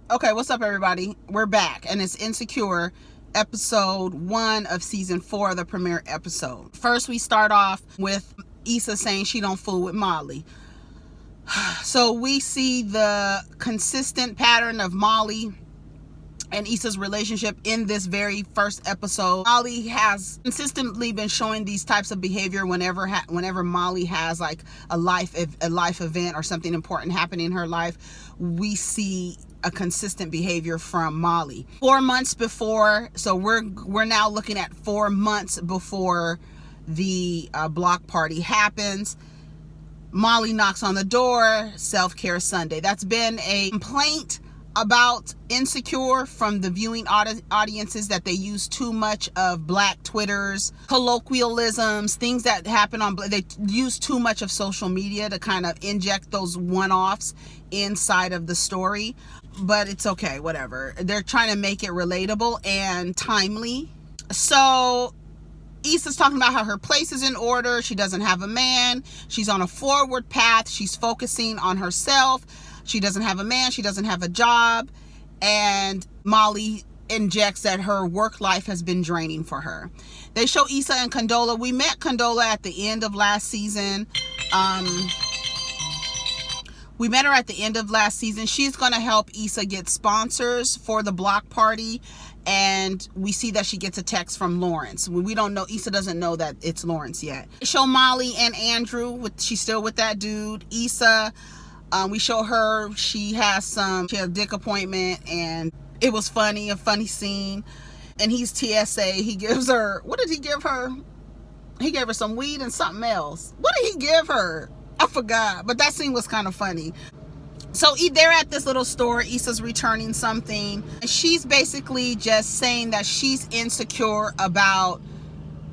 Okay, what's up, everybody? We're back, and it's Insecure, episode 1 of season 4, the premiere episode. First, we start off with Issa saying she don't fool with Molly. So we see the consistent pattern of Molly and Issa's relationship in this very first episode. Molly has consistently been showing these types of behavior whenever Molly has like a life event or something important happening in her life. We see a consistent behavior from Molly. 4 months before, so we're now looking at 4 months before the block party happens. Molly knocks on the door. Self-care Sunday. That's been a complaint about Insecure from the viewing audiences, that they use too much of Black Twitters, colloquialisms, things that happen on. They use too much of social media to kind of inject those one-offs inside of the story. But it's okay, whatever. They're trying to make it relatable and timely. So Issa's talking about how her place is in order. She doesn't have a man. She's on a forward path. She's focusing on herself. She doesn't have a man. She doesn't have a job. And Molly injects that her work life has been draining for her. They show Issa and Condola. We met Condola at the end of last season. We met her at the end of last season. She's going to help Issa get sponsors for the block party. And we see that she gets a text from Lawrence. We don't know. Issa doesn't know that it's Lawrence yet. They show Molly and Andrew. She's still with that dude. Issa, we show her. She has a dick appointment. And it was funny. A funny scene. And he's TSA. He gives her. What did he give her? He gave her some weed and something else. What did he give her? I forgot, but that scene was kind of funny. So they're at this little store. Issa's returning something. And she's basically just saying that she's insecure about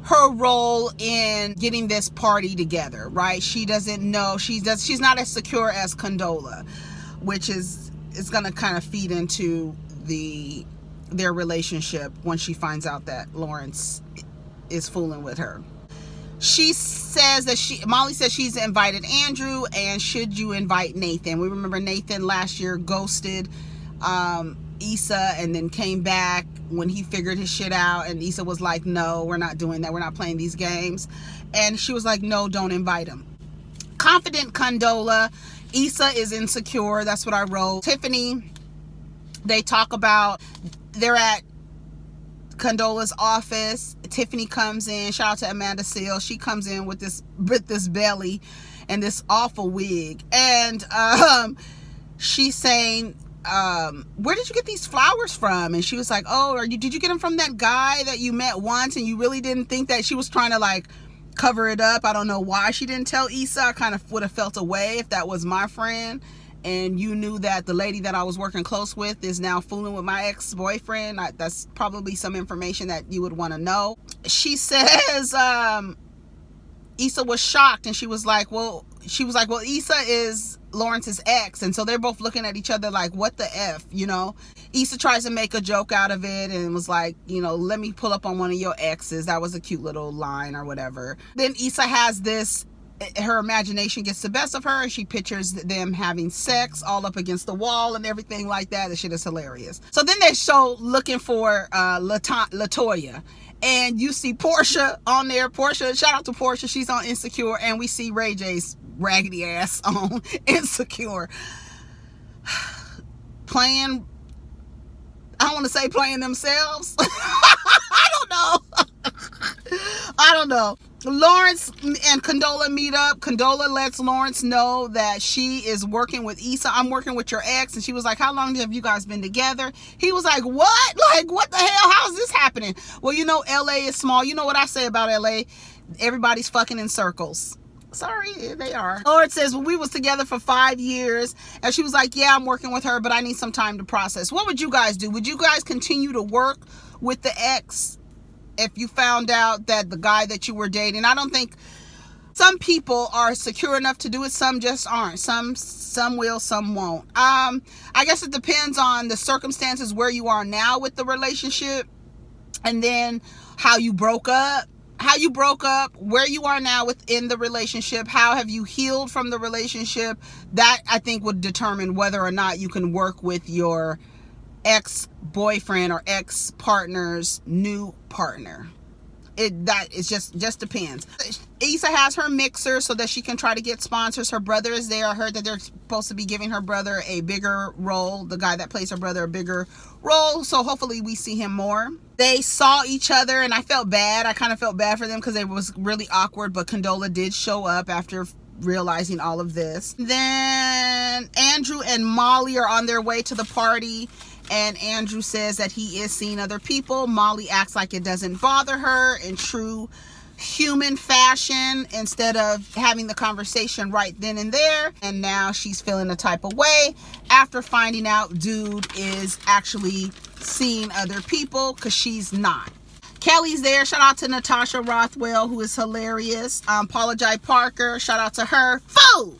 her role in getting this party together, right? She doesn't know. She's not as secure as Condola, which is going to kind of feed into their relationship when she finds out that Lawrence is fooling with her. She says that Molly says she's invited Andrew, and should you invite Nathan? We remember Nathan last year ghosted Issa and then came back when he figured his shit out, and Issa was like, no, we're not doing that. We're not playing these games. And she was like, no, don't invite him. Confident Condola. Issa is insecure. That's what I wrote. Tiffany, they talk about, they're at Condola's office. Tiffany comes in. Shout out to Amanda Seale. She comes in with this belly and this awful wig, and she's saying, where did you get these flowers from? And she was like, oh, did you get them from that guy that you met once and you really didn't think that? She was trying to like cover it up. I don't know why she didn't tell Issa. I kind of would have felt a way if that was my friend and you knew that the lady that I was working close with is now fooling with my ex-boyfriend. That's probably some information that you would want to know. She says Issa was shocked, and she was like, well, Issa is Lawrence's ex. And so they're both looking at each other like, what the F, you know? Issa tries to make a joke out of it and was like, you know, let me pull up on one of your exes. That was a cute little line or whatever. Then Issa has this, her imagination gets the best of her, and she pictures them having sex all up against the wall and everything like that. The shit is hilarious. So then they show looking for Latoya, and you see Portia on there. Portia, shout out to Portia. She's on Insecure, and we see Ray J's raggedy ass on Insecure. Playing, I don't want to say playing themselves. I don't know. Lawrence and Condola meet up. Condola lets Lawrence know that she is working with Issa. I'm working with your ex. And she was like, how long have you guys been together? He was like, what? Like, what the hell? How is this happening? Well, you know, LA is small. You know what I say about LA? Everybody's fucking in circles. Sorry, they are. Lawrence says, well, we was together for 5 years. And she was like, yeah, I'm working with her, but I need some time to process. What would you guys do? Would you guys continue to work with the ex if you found out that the guy that you were dating? I don't think, some people are secure enough to do it, some just aren't. Some will, some won't. I guess it depends on the circumstances, where you are now with the relationship, and then how you broke up, where you are now within the relationship, how have you healed from the relationship. That, I think, would determine whether or not you can work with your ex-boyfriend or ex-partner's new partner. That is just depends. Issa has her mixer so that she can try to get sponsors. Her brother is there. I heard that they're supposed to be giving her brother a bigger role. The guy that plays her brother a bigger role. So hopefully we see him more. They saw each other and I felt bad. I kind of felt bad for them because it was really awkward. But Condola did show up after realizing all of this. Then Andrew and Molly are on their way to the party. And Andrew says that he is seeing other people. Molly acts like it doesn't bother her in true human fashion instead of having the conversation right then and there. And now she's feeling a type of way after finding out dude is actually seeing other people because she's not. Kelly's there. Shout out to Natasha Rothwell, who is hilarious. Paula Jai Parker. Shout out to her. Fool!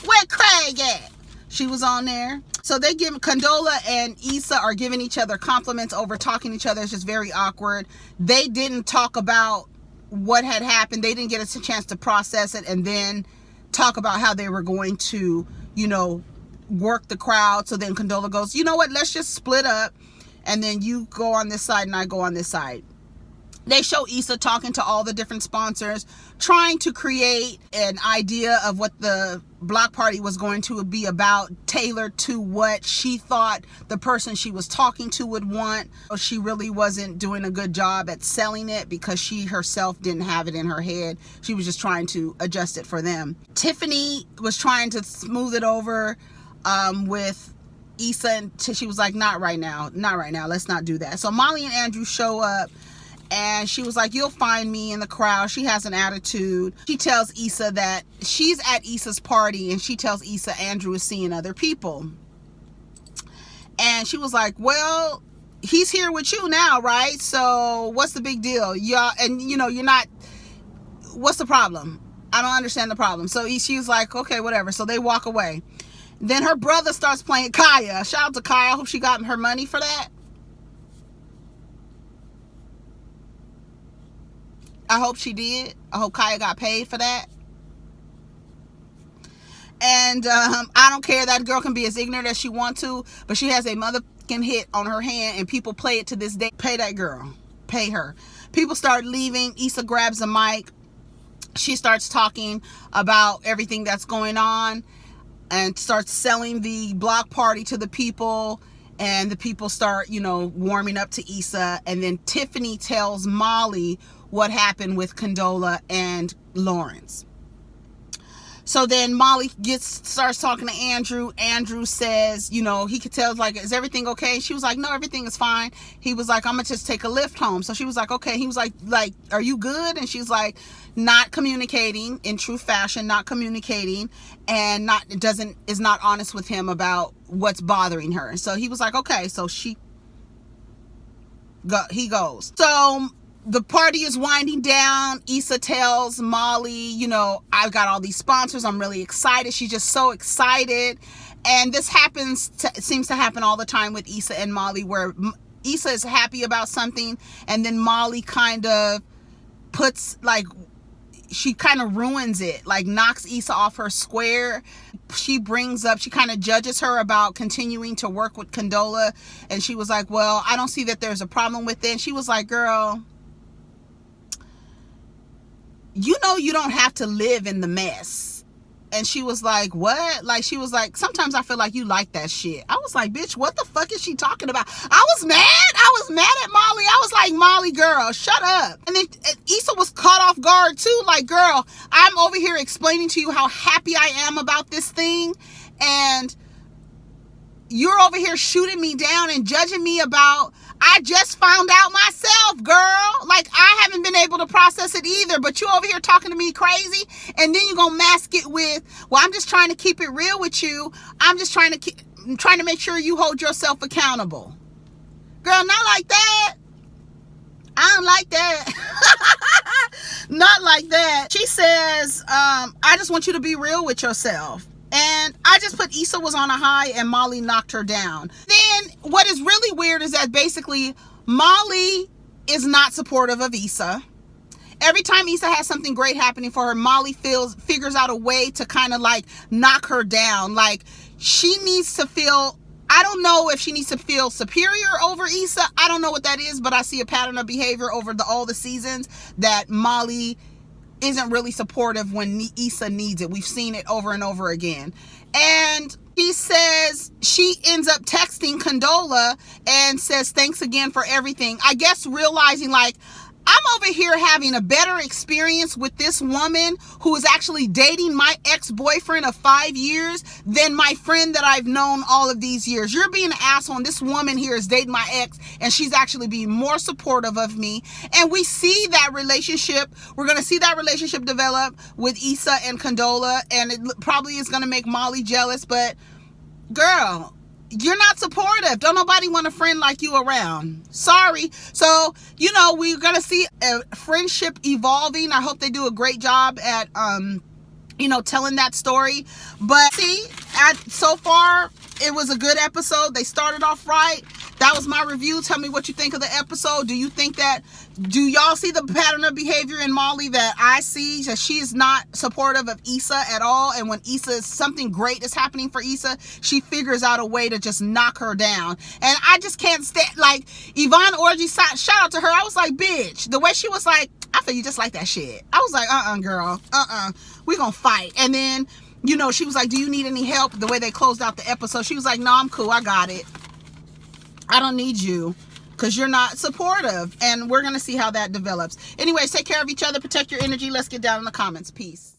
Where Craig at? She was on there. So they give Condola and Issa are giving each other compliments over talking to each other. It's just very awkward. They didn't talk about what had happened. They didn't get a chance to process it and then talk about how they were going to, you know, work the crowd. So then Condola goes, you know what, let's just split up and then you go on this side and I go on this side. They show Issa talking to all the different sponsors, trying to create an idea of what the block party was going to be about, tailored to what she thought the person she was talking to would want. She really wasn't doing a good job at selling it because she herself didn't have it in her head. She was just trying to adjust it for them. Tiffany was trying to smooth it over with Issa, and she was like, not right now, let's not do that. So Molly and Andrew show up. And she was like, you'll find me in the crowd. She has an attitude. She tells Issa that she's at Issa's party. And she tells Issa Andrew is seeing other people. And she was like, well, he's here with you now, right? So what's the big deal? Yeah, and you know, you're not, what's the problem? I don't understand the problem. So she was like, okay, whatever. So they walk away. Then her brother starts playing Kaya. Shout out to Kaya. I hope she got her money for that. I hope she did. I hope Kaya got paid for that. And I don't care. That girl can be as ignorant as she wants to, but she has a motherfucking hit on her hand, and people play it to this day. Pay that girl. Pay her. People start leaving. Issa grabs a mic. She starts talking about everything that's going on and starts selling the block party to the people. And the people start, you know, warming up to Issa. And then Tiffany tells Molly what happened with Condola and Lawrence. So then Molly starts talking to Andrew. Andrew says, you know, he could tell, like, is everything okay? She was like, no, everything is fine. He was like, I'm gonna just take a lift home. So she was like, okay. He was like, are you good? And she's like, not communicating in true fashion, not communicating, and is not honest with him about what's bothering her. So he was like, okay. So he goes. So the party is winding down. Issa tells Molly, you know, I've got all these sponsors. I'm really excited. She's just so excited. And this seems to happen all the time with Issa and Molly, where Issa is happy about something and then Molly kind of she kind of ruins it, like knocks Issa off her square. She kind of judges her about continuing to work with Condola. And she was like, well, I don't see that there's a problem with it. And she was like, girl, you know, you don't have to live in the mess. And she was like, what? Like, she was like, sometimes I feel like you like that shit. I was like, bitch, what the fuck is she talking about? I was mad at Molly. I was like, Molly, girl, shut up. And then Issa was caught off guard too. Like, girl, I'm over here explaining to you how happy I am about this thing. And you're over here shooting me down and judging me about, I just found out myself, girl. Like, I haven't been able to process it either, but you over here talking to me crazy, and then you're gonna mask it with, well, I'm just trying to keep it real with you. I'm just trying to make sure you hold yourself accountable. Girl, not like that. I don't like that. Not like that. She says, I just want you to be real with yourself. And I just put Issa was on a high and Molly knocked her down. Then what is really weird is that basically Molly is not supportive of Issa. Every time Issa has something great happening for her, Molly figures out a way to kind of like knock her down. Like, she needs to feel, I I don't know if she needs to feel superior over Issa. I don't know what that is, but I see a pattern of behavior over all the seasons that Molly isn't really supportive when Issa needs it. We've seen it over and over again. And she says she ends up texting Condola and says, thanks again for everything. I guess realizing, like, I'm over here having a better experience with this woman who is actually dating my ex-boyfriend of 5 years than my friend that I've known all of these years. You're being an asshole, and this woman here is dating my ex, and she's actually being more supportive of me. And we see that relationship. We're going to see that relationship develop with Issa and Condola, and it probably is going to make Molly jealous. But, girl, you're not supportive. Don't nobody want a friend like you around. Sorry. So, you know, we're going to see a friendship evolving. I hope they do a great job at, you know, telling that story. But see, so far, it was a good episode. They started off right. That was my review. Tell me what you think of the episode. Do y'all see the pattern of behavior in Molly that I see? That she is not supportive of Issa at all. And when something great is happening for Issa, she figures out a way to just knock her down. And I just can't stand, like, Yvonne Orji, shout out to her. I was like, bitch, the way she was like, I feel you just like that shit. I was like, girl, we gonna fight. And then, you know, she was like, do you need any help? The way they closed out the episode, she was like, no, I'm cool. I got it. I don't need you because you're not supportive. And we're going to see how that develops. Anyways, take care of each other. Protect your energy. Let's get down in the comments. Peace.